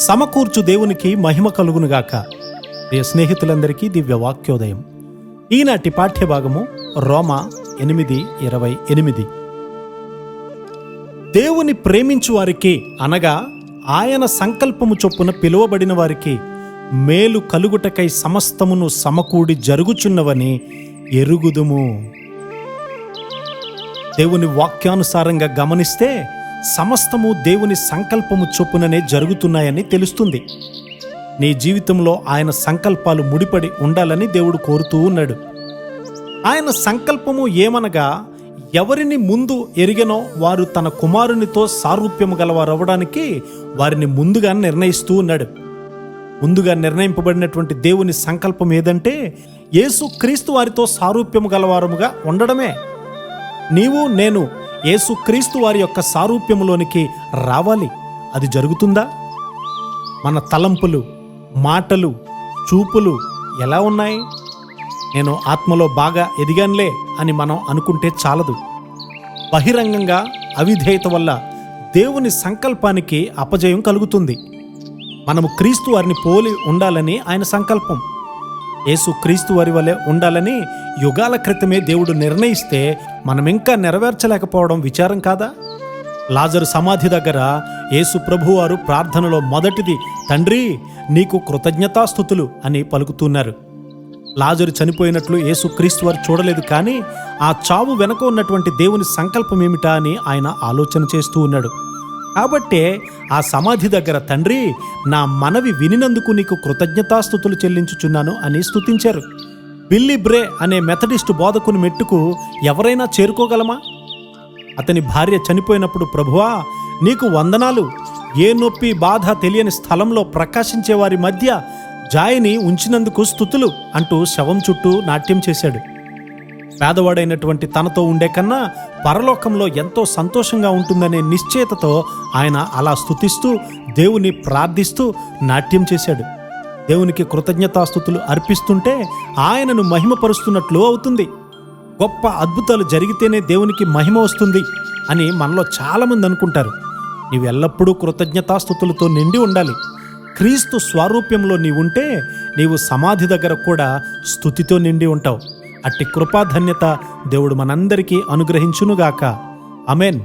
సమకూర్చు దేవునికి మహిమ కలుగునుగాక. ప్రియ స్నేహితులందరికీ దివ్య వాక్యోదయం. ఈనాటి పాఠ్యభాగము రోమా 8:28. దేవుని ప్రేమించు వారికి అనగా ఆయన సంకల్పము చొప్పున పిలువబడిన వారికి మేలు కలుగుటకై సమస్తమును సమకూడి జరుగుచున్నవని ఎరుగుదుము. దేవుని వాక్యానుసారంగా గమనిస్తే సమస్తము దేవుని సంకల్పము చొప్పుననే జరుగుతున్నాయని తెలుస్తుంది. నీ జీవితంలో ఆయన సంకల్పాలు ముడిపడి ఉండాలని దేవుడు కోరుతూ ఉన్నాడు. ఆయన సంకల్పము ఏమనగా, ఎవరిని ముందు ఎరిగనో వారు తన కుమారునితో సారూప్యము గలవారవ్వడానికి వారిని ముందుగా నిర్ణయిస్తూ ఉన్నాడు. ముందుగా నిర్ణయింపబడినటువంటి దేవుని సంకల్పం ఏదంటే, యేసు క్రీస్తు వారితో సారూప్యము గలవారముగా ఉండడమే. నీవు నేను యేసు క్రీస్తు వారి యొక్క సారూప్యములోనికి రావాలి. అది జరుగుతుందా? మన తలంపులు, మాటలు, చూపులు ఎలా ఉన్నాయి? నేను ఆత్మలో బాగా ఎదిగానులే అని మనం అనుకుంటే చాలదు. బహిరంగంగా అవిధేయత వల్ల దేవుని సంకల్పానికి అపజయం కలుగుతుంది. మనము క్రీస్తు వారిని పోలి ఉండాలని ఆయన సంకల్పం. యేసు క్రీస్తు వారి వలె ఉండాలని యుగాల క్రితమే దేవుడు నిర్ణయిస్తే మనం ఇంకా నెరవేర్చలేకపోవడం విచారం కాదా? లాజరు సమాధి దగ్గర యేసు ప్రభువారు ప్రార్థనలో మొదటిది, తండ్రి నీకు కృతజ్ఞతాస్తుతులు అని పలుకుతున్నారు. లాజరు చనిపోయినట్లు యేసు క్రీస్తు వారు చూడలేదు, కానీ ఆ చావు వెనక ఉన్నటువంటి దేవుని సంకల్పం ఏమిటా అని ఆయన ఆలోచన చేస్తూ ఉన్నాడు. కాబట్టే ఆ సమాధి దగ్గర, తండ్రి నా మనవి వినినందుకు నీకు కృతజ్ఞతాస్తుతులు చెల్లించుచున్నాను అని స్తుతించారు. బిల్లీ బ్రే అనే మెథడిస్టు బోధకుని మెట్టుకు ఎవరైనా చేరుకోగలమా? అతని భార్య చనిపోయినప్పుడు, ప్రభువా నీకు వందనాలు, ఏ నొప్పి బాధ తెలియని స్థలంలో ప్రకాశించే వారి మధ్య జాయిని ఉంచినందుకు స్తుతులు అంటూ శవం చుట్టూ నాట్యం చేశాడు. పేదవాడైనటువంటి తనతో ఉండే కన్నా పరలోకంలో ఎంతో సంతోషంగా ఉంటుందనే నిశ్చయతతో ఆయన అలా స్తుతిస్తూ దేవుని ప్రార్థిస్తూ నాట్యం చేశాడు. దేవునికి కృతజ్ఞతాస్తుతులు అర్పిస్తుంటే ఆయనను మహిమపరుస్తున్నట్లు అవుతుంది. గొప్ప అద్భుతాలు జరిగితేనే దేవునికి మహిమ వస్తుంది అని మనలో చాలామంది అనుకుంటారు. నీవు ఎల్లప్పుడూ కృతజ్ఞతాస్తుతులతో నిండి ఉండాలి. క్రీస్తు స్వరూప్యంలో నీవుంటే నీవు సమాధి దగ్గర కూడా స్తుతితో నిండి ఉంటావు. అట్టి కృపాధన్యత దేవుడు మనందరికీ అనుగ్రహించునుగాక. ఆమేన్.